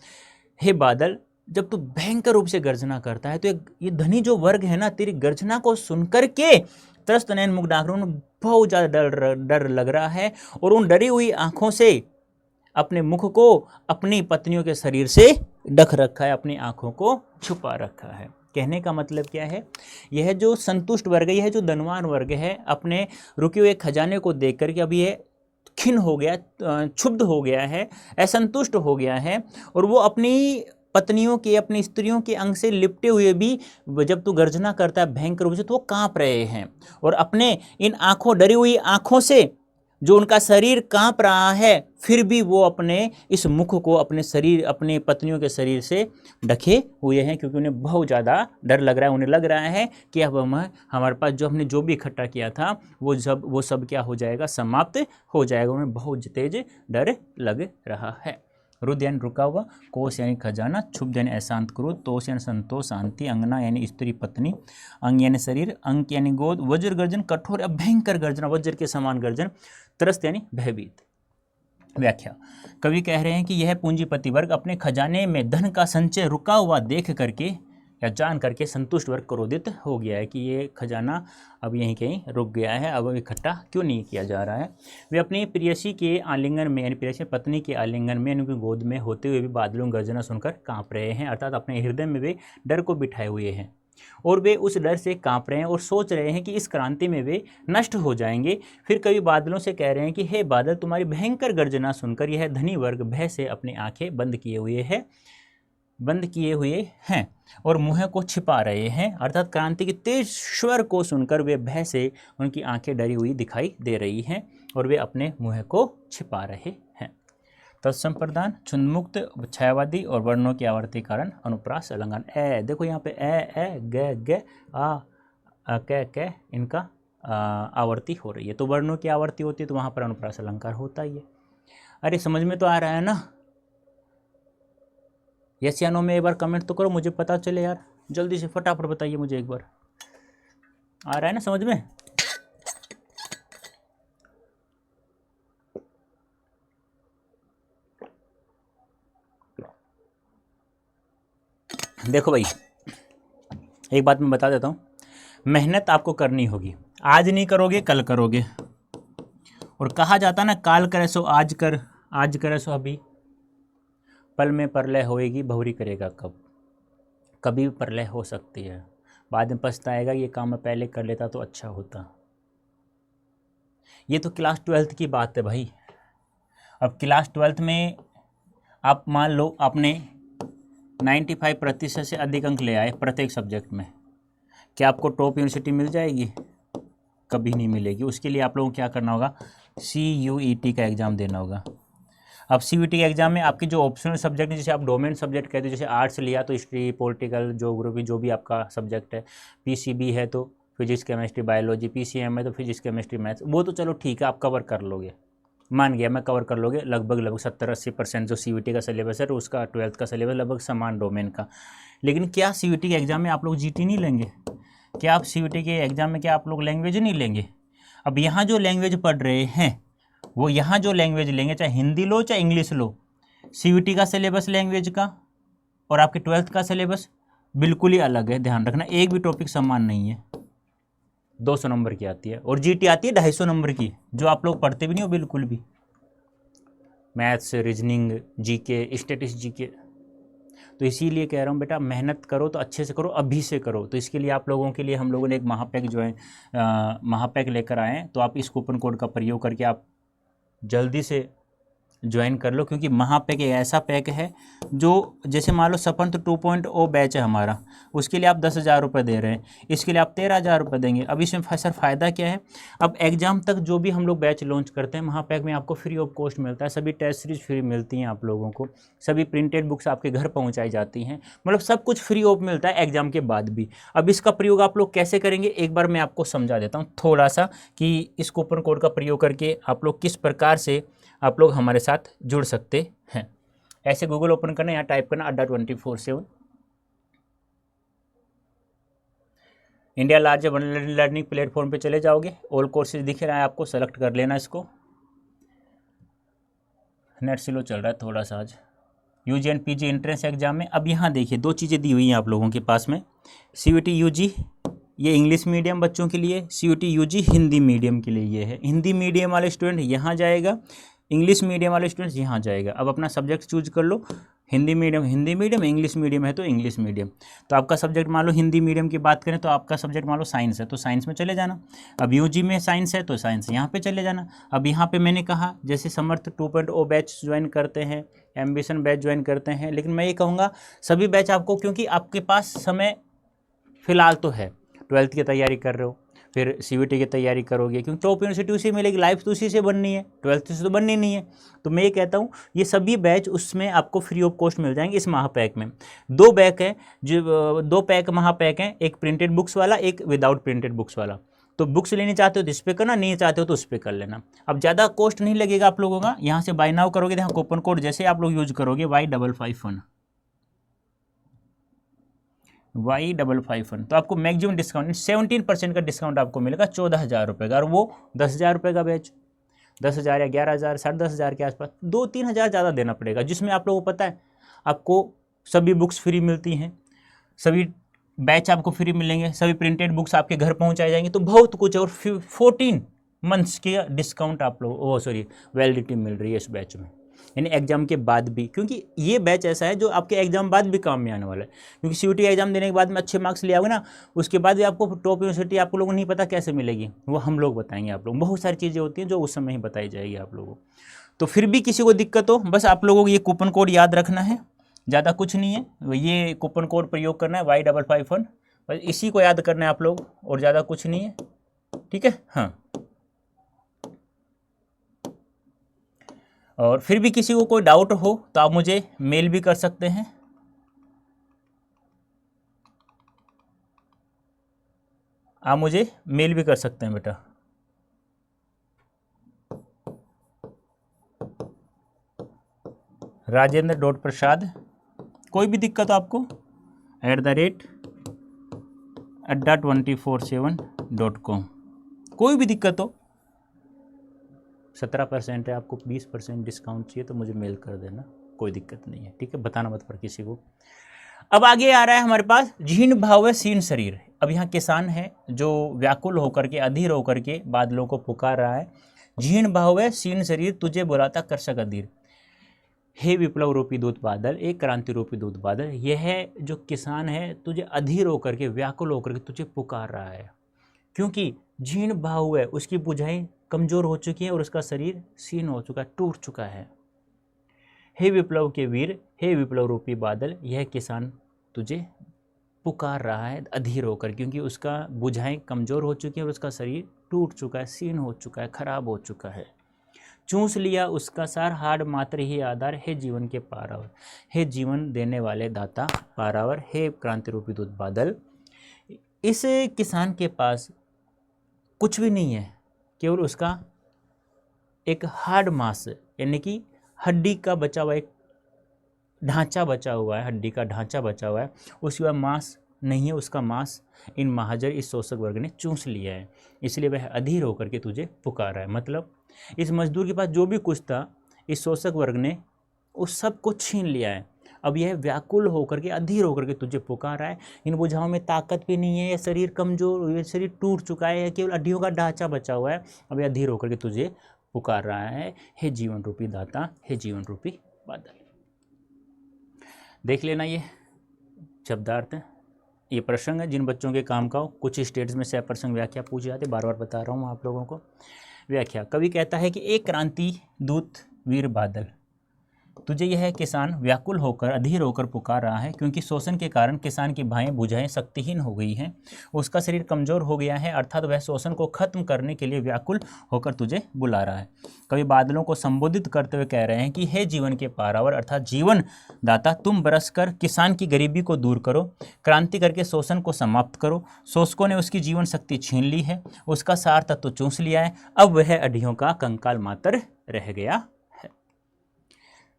हे बादल, जब तू भयंकर रूप से गर्जना करता है तो ये धनी जो वर्ग है ना, तेरी गर्जना को सुनकर के त्रस्त नयन मुख ढांप रहे हैं, उन्हें बहुत ज़्यादा डर लग रहा है, और उन डरी हुई आंखों से अपने मुख को अपनी पत्नियों के शरीर से ढक रखा है, अपनी आंखों को छुपा रखा है। कहने का मतलब क्या है, यह जो संतुष्ट वर्ग है, यह जो धनवान वर्ग है, अपने रुके हुए खजाने को देख करके अभी यह खिन्न हो गया, क्षुब्ध हो गया है, असंतुष्ट हो गया है, और वो अपनी पत्नियों के, अपनी स्त्रियों के अंग से लिपटे हुए भी जब तू गर्जना करता है भयंकर रूप से तो वो कांप रहे हैं, और अपने इन आंखों, डरी हुई आंखों से जो उनका शरीर कांप रहा है, फिर भी वो अपने इस मुख को अपने शरीर, अपने पत्नियों के शरीर से ढके हुए हैं, क्योंकि उन्हें बहुत ज़्यादा डर लग रहा है। उन्हें लग रहा है कि अब हमारे पास जो हमने जो भी इकट्ठा किया था वो सब क्या हो जाएगा, समाप्त हो जाएगा। उन्हें बहुत तेज डर लग रहा है। रुद्र यानी रुका हुआ, कोश यानी खजाना, क्षुब्ध यानी अशांत क्रोध, तोष यानी संतोष शांति, अंगना यानी स्त्री पत्नी, अंग यानी शरीर, अंक यानी गोद, वज्र गर्जन कठोर भयंकर गर्जना, वज्र के समान गर्जन, त्रस्त यानी भयभीत। व्याख्या, कवि कह रहे हैं कि यह पूंजीपति वर्ग अपने खजाने में धन का संचय रुका हुआ देख करके या जान करके संतुष्ट वर्ग क्रोधित हो गया है कि ये खजाना अब यहीं कहीं रुक गया है, अब इकट्ठा क्यों नहीं किया जा रहा है। वे अपनी प्रेयसी के आलिंगन में, यानी प्रेयसी पत्नी के आलिंगन में, उनकी गोद में होते हुए भी बादलों गर्जना सुनकर कांप रहे हैं, अर्थात अपने हृदय में वे डर को बिठाए हुए हैं, और वे उस डर से कांप रहे हैं और सोच रहे हैं कि इस क्रांति में वे नष्ट हो जाएंगे। फिर कवि बादलों से कह रहे हैं कि हे बादल, तुम्हारी भयंकर गर्जना सुनकर यह धनी वर्ग भय से अपनी आंखें बंद किए हुए हैं और मुँह को छिपा रहे हैं, अर्थात क्रांति के तेज स्वर को सुनकर वे भय से, उनकी आंखें डरी हुई दिखाई दे रही हैं और वे अपने मुँह को छिपा रहे हैं। तत्सम प्रदान, छुंदमुक्त, छायावादी और वर्णों की आवर्ती कारण, अनुप्रास अलंकार। ए देखो यहाँ पे ए ग ग आ क इनका आवर्ती हो रही है, तो वर्णों की आवर्ती होती है तो वहाँ पर अनुप्रास अलंकार होता ही है। अरे समझ में तो आ रहा है ना? यस या नो में एक बार कमेंट तो करो, मुझे पता चले यार, जल्दी से फटाफट बताइए मुझे एक बार, आ रहा है ना समझ में? देखो भाई, एक बात मैं बता देता हूँ, मेहनत आपको करनी होगी, आज नहीं करोगे कल करोगे, और कहा जाता ना काल करे सो आज कर, आज करे सो अभी, पल में प्रलय होएगी बहुरी करेगा कब, कभी भी प्रलय हो सकती है, बाद में पछताएगा ये काम मैं पहले कर लेता तो अच्छा होता। ये तो क्लास 12th की बात है भाई। अब क्लास 12th में आप मान लो आपने 95% से अधिक अंक ले आए प्रत्येक सब्जेक्ट में, क्या आपको टॉप यूनिवर्सिटी मिल जाएगी? कभी नहीं मिलेगी। उसके लिए आप लोगों को क्या करना होगा, CUET का एग्ज़ाम देना होगा। अब CUET के एग्जाम में आपके जो ऑप्शनल सब्जेक्ट है, जैसे आप डोमेन सब्जेक्ट कहते हैं, जैसे आर्ट्स लिया तो हिस्ट्री, पॉलिटिकल, ज्योग्राफी, जो भी आपका सब्जेक्ट है, PCB है तो फिजिक्स केमिस्ट्री बायोलॉजी, पीसीएम है तो फिजिक्स केमिस्ट्री मैथ्स, वो तो चलो ठीक है आप कवर कर लोगे, मान गया मैं कवर कर लोगे लगभग 70-80% जो सीयूईटी का सिलेबस है तो उसका 12th का सिलेबस लगभग समान डोमेन का। लेकिन क्या सीयूईटी के एग्ज़ाम में आप लोग जीटी नहीं लेंगे? क्या आप सीयूईटी के एग्ज़ाम में क्या आप लोग लैंग्वेज नहीं लेंगे? अब यहाँ जो लैंग्वेज पढ़ रहे हैं वो यहाँ जो लैंग्वेज लेंगे, चाहे हिंदी लो चाहे इंग्लिश लो, सीयूईटी का सिलेबस लैंग्वेज का और आपके 12th का सिलेबस बिल्कुल ही अलग है। ध्यान रखना, एक भी टॉपिक समान नहीं है। 200 नंबर की आती है और जीटी आती है 250 नंबर की, जो आप लोग पढ़ते भी नहीं हो बिल्कुल भी। Maths, reasoning, GK, statistics, GK. तो इसीलिए कह रहा हूँ बेटा मेहनत करो तो अच्छे से करो, अभी से करो। तो इसके लिए आप लोगों के लिए हम लोगों ने एक महापैक जो है महापैक लेकर आए हैं, तो आप इस कूपन कोड का प्रयोग करके आप जल्दी से ज्वाइन कर लो, क्योंकि महापैक एक ऐसा पैक है जो जैसे मान लो सपन तो 2.0 बैच है हमारा, उसके लिए आप 10,000 रुपये दे रहे हैं, इसके लिए आप 13,000 रुपये देंगे। अब इसमें सर फ़ायदा क्या है, अब एग्ज़ाम तक जो भी हम लोग बैच लॉन्च करते हैं महापैक में आपको फ्री ऑफ कॉस्ट मिलता है, सभी टेस्ट सीरीज फ्री मिलती हैं आप लोगों को, सभी प्रिंटेड बुक्स आपके घर पहुँचाई जाती हैं, मतलब सब कुछ फ्री ऑफ मिलता है एग्ज़ाम के बाद भी। अब इसका प्रयोग आप लोग कैसे करेंगे एक बार मैं आपको समझा देता हूँ थोड़ा सा, कि इस कूपन कोड का प्रयोग करके आप लोग किस प्रकार से आप लोग हमारे साथ जुड़ सकते हैं। ऐसे गूगल ओपन करना, यहाँ टाइप करना Adda24/7, India largest learning platform पे चले जाओगे, ऑल कोर्सेज दिख रहा है आपको, सेलेक्ट कर लेना इसको। नेट स्लो चल रहा है थोड़ा सा आज। UG and PG entrance exam में अब यहाँ देखिए 2 चीज़ें दी हुई हैं आप लोगों के पास में, सीयूईटी यूजी ये इंग्लिश मीडियम बच्चों के लिए, सीयूईटी यूजी हिंदी मीडियम के लिए ये है। हिंदी मीडियम वाले स्टूडेंट यहाँ जाएगा, इंग्लिश मीडियम वाले स्टूडेंट्स यहाँ जाएगा। अब अपना सब्जेक्ट चूज कर लो, हिंदी मीडियम, इंग्लिश मीडियम है तो इंग्लिश मीडियम। तो आपका सब्जेक्ट मान लो हिंदी मीडियम की बात करें तो आपका सब्जेक्ट मान लो साइंस है तो साइंस में चले जाना। अब यूजी में साइंस है तो साइंस यहाँ पे चले जाना। अब यहाँ पे मैंने कहा जैसे समर्थ 2.0 बैच ज्वाइन करते हैं, एम्बिशन बैच ज्वाइन करते हैं, लेकिन मैं ये कहूँगा सभी बैच आपको, क्योंकि आपके पास समय फ़िलहाल तो है, 12th की तैयारी कर रहे हो, फिर सीयूईटी की तैयारी करोगे, क्योंकि टॉप यूनिवर्सिटी उसी मिलेगी, लाइफ तो उसी से बननी है, 12th से तो बननी नहीं है। तो मैं ये कहता हूँ ये सभी बैच उसमें आपको फ्री ऑफ कॉस्ट मिल जाएंगे इस महापैक में। 2 पैक है जो 2 पैक महापैक हैं, एक प्रिंटेड बुक्स वाला, एक विदाउट प्रिंटेड बुक्स वाला। तो बुक्स लेनी चाहते हो तो इस पर करना, नहीं चाहते हो तो उस पर कर लेना। अब ज़्यादा कॉस्ट नहीं लगेगा आप लोगों का, यहाँ से बाय नाउ करोगे, यहाँ कूपन कोड जैसे आप लोग यूज करोगे Y551 तो आपको मैक्सिमम डिस्काउंट 17% का डिस्काउंट आपको मिलेगा 14,000 रुपये का, और वो 10,000 रुपये का बैच, 10,000 या 11,000 10,500 के आसपास, 2-3 हज़ार ज़्यादा देना पड़ेगा, जिसमें आप लोगों को पता है आपको सभी बुक्स फ्री मिलती हैं, सभी बैच आपको फ्री मिलेंगे, सभी प्रिंटेड बुक्स आपके घर पहुंचाई जाएंगी, तो बहुत कुछ है। और 14 मंथ्स के डिस्काउंट आप लोग वैलिडिटी मिल रही है इस बैच में, यानी एग्जाम के बाद भी, क्योंकि ये बैच ऐसा है जो आपके एग्जाम बाद भी काम में आने वाला है। क्योंकि सीयूईटी एग्जाम देने के बाद में अच्छे मार्क्स ले आओगे ना, उसके बाद भी आपको टॉप यूनिवर्सिटी आप लोगों को नहीं पता कैसे मिलेगी, वो हम लोग बताएंगे आप लोग। बहुत सारी चीज़ें होती हैं जो उस समय ही बताई जाएगी आप लोगों को। तो फिर भी किसी को दिक्कत हो, बस आप लोगों को ये कूपन कोड याद रखना है, ज़्यादा कुछ नहीं है, ये कूपन कोड प्रयोग करना है Y551, बस इसी को याद करना है आप लोग, और ज़्यादा कुछ नहीं है, ठीक है। हाँ, और फिर भी किसी को कोई डाउट हो तो आप मुझे मेल भी कर सकते हैं, आप मुझे मेल भी कर सकते हैं बेटा। Rajendra.Prasad, कोई भी दिक्कत हो आपको @Adda247.com, कोई भी दिक्कत हो, 17% है, आपको 20% डिस्काउंट चाहिए तो मुझे मेल कर देना, कोई दिक्कत नहीं है, ठीक है, बताना मत पर किसी को। अब आगे आ रहा है हमारे पास झीन भावे सीन शरीर। अब यहाँ किसान है जो व्याकुल होकर के, अधीर होकर के बादलों को पुकार रहा है, झीन भावे सीन शरीर तुझे बुलाता कर्षक अधीर। हे विप्लव रूपी दूत बादल, एक क्रांति रूपी दूत बादल, यह जो किसान है तुझे अधीर होकर के, व्याकुल होकर के तुझे पुकार रहा है, क्योंकि झीन भाव है, उसकी बुझाएं कमज़ोर हो चुकी है और उसका शरीर सीन हो चुका है, टूट चुका है। हे विप्लव के वीर, हे विप्लव रूपी बादल, यह किसान तुझे पुकार रहा है अधीर होकर, क्योंकि उसका बुझाएं कमज़ोर हो चुकी है और उसका शरीर टूट चुका है, सीन हो चुका है, खराब हो चुका है। चूस लिया उसका सार, हाड मात्र ही आधार, हे जीवन के पारावर, हे जीवन देने वाले दाता पारावर, हे क्रांति रूपी दूत बादल, इस किसान के पास कुछ भी नहीं है, केवल उसका एक हार्ड मास यानी कि हड्डी का बचा हुआ एक ढांचा बचा हुआ है, हड्डी का ढांचा बचा हुआ है, उसके बाद मांस नहीं है। उसका मांस इन महाजर, इस शोषक वर्ग ने चूस लिया है, इसलिए वह अधीर होकर के तुझे पुकार रहा है। मतलब इस मजदूर के पास जो भी कुछ था, इस शोषक वर्ग ने उस सब को छीन लिया है। अब यह व्याकुल होकर के, अधीर होकर के तुझे पुकार रहा है। इन भुजाओं में ताकत भी नहीं है, यह शरीर कमजोर, यह शरीर टूट चुका है, केवल हड्डियों का ढांचा बचा हुआ है। अब यह अधीर होकर के तुझे पुकार रहा है, हे जीवन रूपी दाता, हे जीवन रूपी बादल। देख लेना ये शब्दार्थ है, ये प्रसंग है जिन बच्चों के काम का हो। कुछ स्टेट्स में से प्रसंग व्याख्या पूछे जाते, बार बार बता रहा हूँ आप लोगों को। व्याख्या, कवि कहता है कि एक क्रांति दूत वीर बादल, तुझे यह किसान व्याकुल होकर, अधीर होकर पुकार रहा है, क्योंकि शोषण के कारण किसान की भुजाएं शक्तिहीन हो गई हैं, उसका शरीर कमजोर हो गया है, अर्थात वह शोषण को खत्म करने के लिए व्याकुल होकर तुझे बुला रहा है। कवि बादलों को संबोधित करते हुए कह रहे हैं कि हे जीवन के पारावर अर्थात जीवन दाता, तुम बरस कर किसान की गरीबी को दूर करो, क्रांति करके शोषण को समाप्त करो। शोषकों ने उसकी जीवन शक्ति छीन ली है, उसका सार तत्व चूस लिया है, अब वह अड्डियों का कंकाल मात्र रह गया।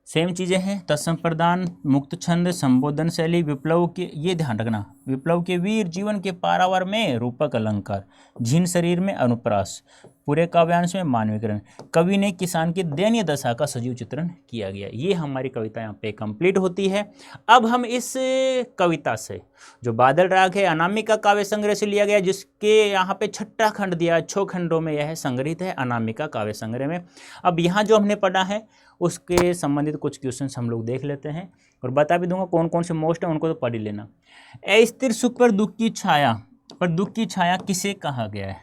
सेम चीज़ें हैं, तत्संप्रदान, मुक्त छंद, संबोधन शैली, विप्लव के, ये ध्यान रखना, विप्लव के वीर, जीवन के पारावर में रूपक अलंकार, झीन शरीर में अनुप्रास, पूरे काव्यांश में मानवीकरण। कवि ने किसान की दयनीय दशा का सजीव चित्रण किया गया। ये हमारी कविता यहाँ पे कंप्लीट होती है। अब हम इस कविता से, जो बादल राग है, अनामिका काव्य संग्रह से लिया गया, जिसके यहाँ पे 6ठा खंड दिया, 6 खंडों में यह संग्रहित है अनामिका काव्य संग्रह में। अब यहाँ जो हमने पढ़ा है उसके संबंधित कुछ क्वेश्चंस हम लोग देख लेते हैं, और बता भी दूंगा कौन कौन से मोस्ट है, उनको तो पढ़ ही लेना। अस्थिर सुख पर दुख की छाया, पर दुख की छाया किसे कहा गया है?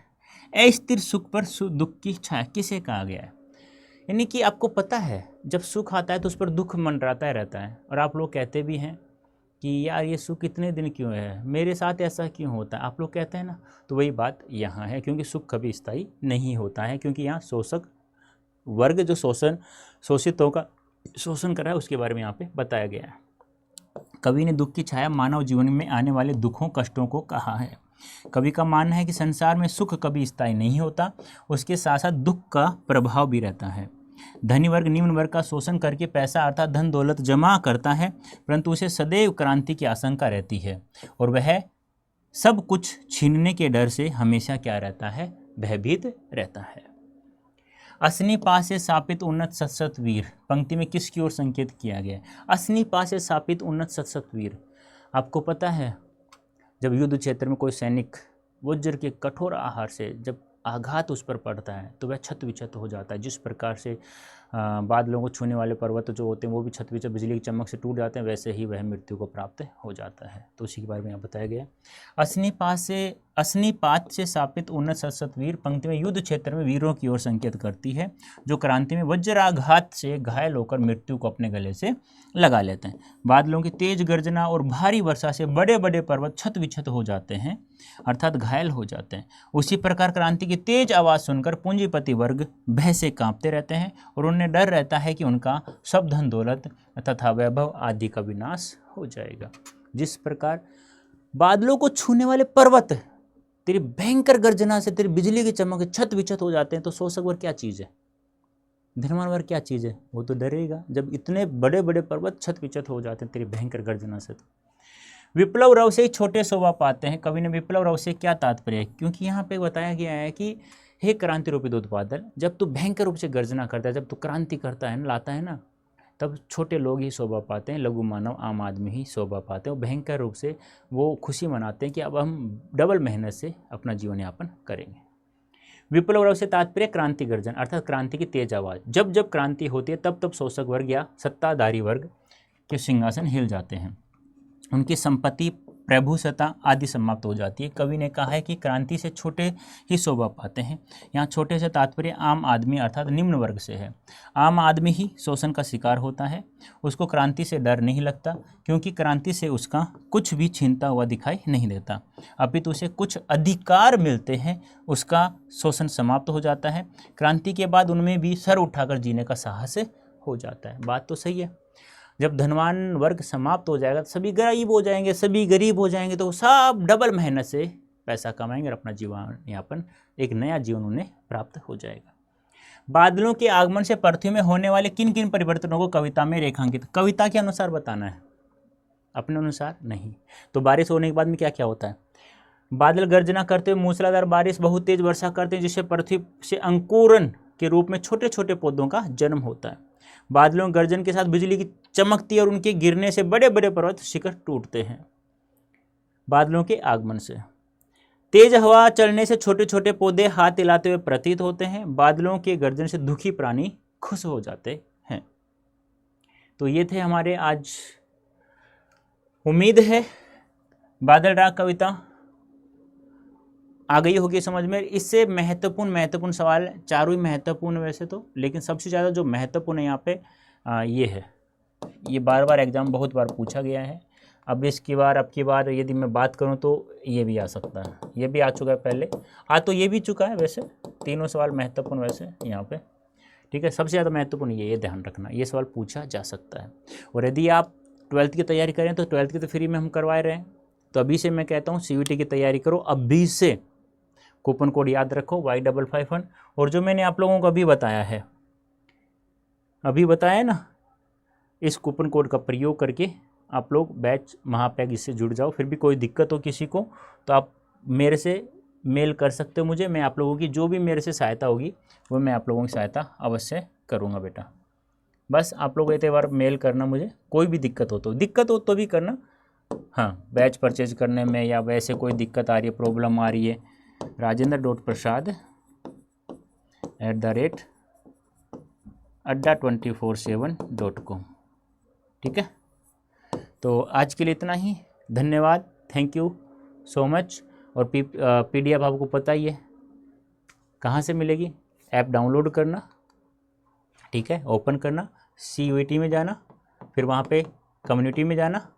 अस्थिर सुख पर दुख की छाया किसे कहा गया है? यानी कि आपको पता है जब सुख आता है तो उस पर दुख मंडराता रहता है, और आप लोग कहते भी हैं कि यार ये सुख इतने दिन क्यों है, मेरे साथ ऐसा क्यों होता है, आप लोग कहते हैं ना। तो वही बात यहाँ है, क्योंकि सुख कभी स्थायी नहीं होता है, क्योंकि यहाँ शोषक वर्ग जो शोषितों का शोषण कर रहा है उसके बारे में यहाँ पे बताया गया है। कवि ने दुख की छाया मानव जीवन में आने वाले दुखों कष्टों को कहा है। कवि का मानना है कि संसार में सुख कभी स्थायी नहीं होता, उसके साथ साथ दुख का प्रभाव भी रहता है। धनी वर्ग निम्न वर्ग का शोषण करके पैसा अर्थात धन दौलत जमा करता है, परंतु उसे सदैव क्रांति की आशंका रहती है, और वह सब कुछ छीनने के डर से हमेशा क्या रहता है? भयभीत रहता है। असनी पास से स्थापित उन्नत सतसत वीर, पंक्ति में किसकी ओर संकेत किया गया है? असनी पास से स्थापित उन्नत सतसत वीर। आपको पता है जब युद्ध क्षेत्र में कोई सैनिक वज्र के कठोर आहार से जब आघात उस पर पड़ता है तो वह छत विछत हो जाता है। जिस प्रकार से बादलों को छूने वाले पर्वत जो होते हैं वो भी छत विछत बिजली की चमक से टूट जाते हैं, वैसे ही वह मृत्यु को प्राप्त हो जाता है। तो उसी के बारे में यहाँ बताया गया। असनीपात से स्थापित उन्नत सतसत वीर, पंक्ति में युद्ध क्षेत्र में वीरों की ओर संकेत करती है जो क्रांति में वज्राघात से घायल होकर मृत्यु को अपने गले से लगा लेते हैं। बादलों की तेज गर्जना और भारी वर्षा से बड़े बड़े पर्वत छत विछत हो जाते हैं, अर्थात घायल हो जाते हैं। उसी प्रकार क्रांति की तेज आवाज़ सुनकर पूंजीपति वर्ग भय से कांपते रहते हैं, और उन्हें डर रहता है कि उनका सब धन दौलत तथा वैभव आदि का विनाश हो जाएगा। जिस प्रकार बादलों को छूने वाले पर्वत तेरी भयंकर गर्जना से, तेरी बिजली की चमक से छत विछत हो जाते हैं, तो शोषक वर्ग क्या चीज़ है? धनवान वर्ग क्या चीज़ है? वो तो डरेगा जब इतने बड़े बड़े पर्वत छत विछत हो जाते हैं तेरी भयंकर गर्जना से। तो विप्लव रव से ही छोटे शोभा पाते हैं। कवि ने विप्लव रव से क्या तात्पर्य है? क्योंकि यहाँ पे बताया गया है कि हे क्रांति रूपी दूत बादल, जब तू भयंकर रूप से गर्जना करता है, जब तू क्रांति करता है ना, लाता है ना, तब छोटे लोग ही शोभा पाते हैं, लघु मानव आम आदमी ही शोभा पाते हैं। और भयंकर रूप से वो खुशी मनाते हैं कि अब हम डबल मेहनत से अपना जीवन यापन करेंगे। विप्लव रव से तात्पर्य क्रांति गर्जन अर्थात क्रांति की तेज आवाज़। जब जब क्रांति होती है तब तब शोषक वर्ग या सत्ताधारी वर्ग के सिंहासन हिल जाते हैं, उनकी संपत्ति प्रभुसत्ता आदि समाप्त हो जाती है। कवि ने कहा है कि क्रांति से छोटे ही शोभा पाते हैं। यहाँ छोटे से तात्पर्य आम आदमी अर्थात निम्न वर्ग से है। आम आदमी ही शोषण का शिकार होता है, उसको क्रांति से डर नहीं लगता, क्योंकि क्रांति से उसका कुछ भी छीनता हुआ दिखाई नहीं देता, अपितु उसे कुछ अधिकार मिलते हैं, उसका शोषण समाप्त हो जाता है। क्रांति के बाद उनमें भी सर उठाकर जीने का साहस हो जाता है। बात तो सही है। जब धनवान वर्ग समाप्त हो जाएगा तो सभी गरीब हो जाएंगे, सभी गरीब हो जाएंगे तो सब डबल मेहनत से पैसा कमाएंगे और अपना जीवन यापन, एक नया जीवन उन्हें प्राप्त हो जाएगा। बादलों के आगमन से पृथ्वी में होने वाले किन किन परिवर्तनों को कविता में रेखांकित, कविता के अनुसार बताना है, अपने अनुसार नहीं। तो बारिश होने के बाद में क्या क्या होता है, बादल गर्जना करते हुए मूसलाधार बारिश, बहुत तेज वर्षा करते हैं, जिससे पृथ्वी से अंकुरन के रूप में छोटे छोटे पौधों का जन्म होता है। बादलों गर्जन के साथ बिजली की चमकती है और उनके गिरने से बड़े बड़े पर्वत शिखर टूटते हैं। बादलों के आगमन से तेज हवा चलने से छोटे छोटे पौधे हाथ हिलाते हुए प्रतीत होते हैं। बादलों के गर्जन से दुखी प्राणी खुश हो जाते हैं। तो ये थे हमारे आज, उम्मीद है बादल राग कविता आ गई होगी समझ में। इससे महत्वपूर्ण सवाल, चारों ही महत्वपूर्ण वैसे तो, लेकिन सबसे ज़्यादा जो महत्वपूर्ण है यहाँ पे ये है, ये बार बार एग्जाम बहुत बार पूछा गया है। अब अब की बार यदि मैं बात करूँ तो ये भी आ सकता है, ये भी आ चुका है पहले, तो ये भी चुका है वैसे, तीनों सवाल महत्वपूर्ण वैसे यहाँ पे, ठीक है। सबसे ज़्यादा महत्वपूर्ण ये ध्यान रखना, ये सवाल पूछा जा सकता है। और यदि आप 12th की तैयारी करें तो 12th की तो फ्री में हम करवा रहे हैं, तो अभी से मैं कहता हूँ CUET की तैयारी करो, अभी से कूपन कोड याद रखो Y551। और जो मैंने आप लोगों को अभी बताया ना, इस कूपन कोड का प्रयोग करके आप लोग बैच महापैग इससे जुड़ जाओ। फिर भी कोई दिक्कत हो किसी को तो आप मेरे से मेल कर सकते हो मुझे, मैं आप लोगों की जो भी मेरे से सहायता होगी वो मैं आप लोगों की सहायता अवश्य करूँगा बेटा। बस आप लोग एक बार मेल करना मुझे, कोई भी दिक्कत हो तो भी करना। हाँ, बैच परचेज करने में या वैसे कोई दिक्कत आ रही है, प्रॉब्लम आ रही है, rajendra.prasad@adda247.com, ठीक है। तो आज के लिए इतना ही, धन्यवाद, थैंक यू सो मच। और PDF आपको पता ही है कहाँ से मिलेगी, ऐप डाउनलोड करना, ठीक है, ओपन करना, CUET में जाना, फिर वहाँ पे कम्युनिटी में जाना।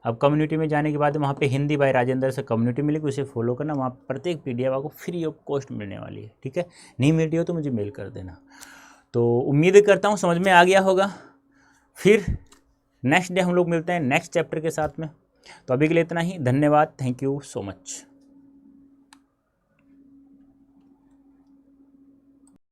अब कम्युनिटी में जाने के बाद वहाँ पे हिंदी बाय राजेंद्र से कम्युनिटी मिलेगी, उसे फॉलो करना, वहाँ प्रत्येक PDF आपको फ्री ऑफ कॉस्ट मिलने वाली है, ठीक है। नहीं मिल रही हो तो मुझे मेल कर देना। तो उम्मीद करता हूँ समझ में आ गया होगा। फिर नेक्स्ट डे हम लोग मिलते हैं नेक्स्ट चैप्टर के साथ में। तो अभी के लिए इतना ही, धन्यवाद, थैंक यू सो मच।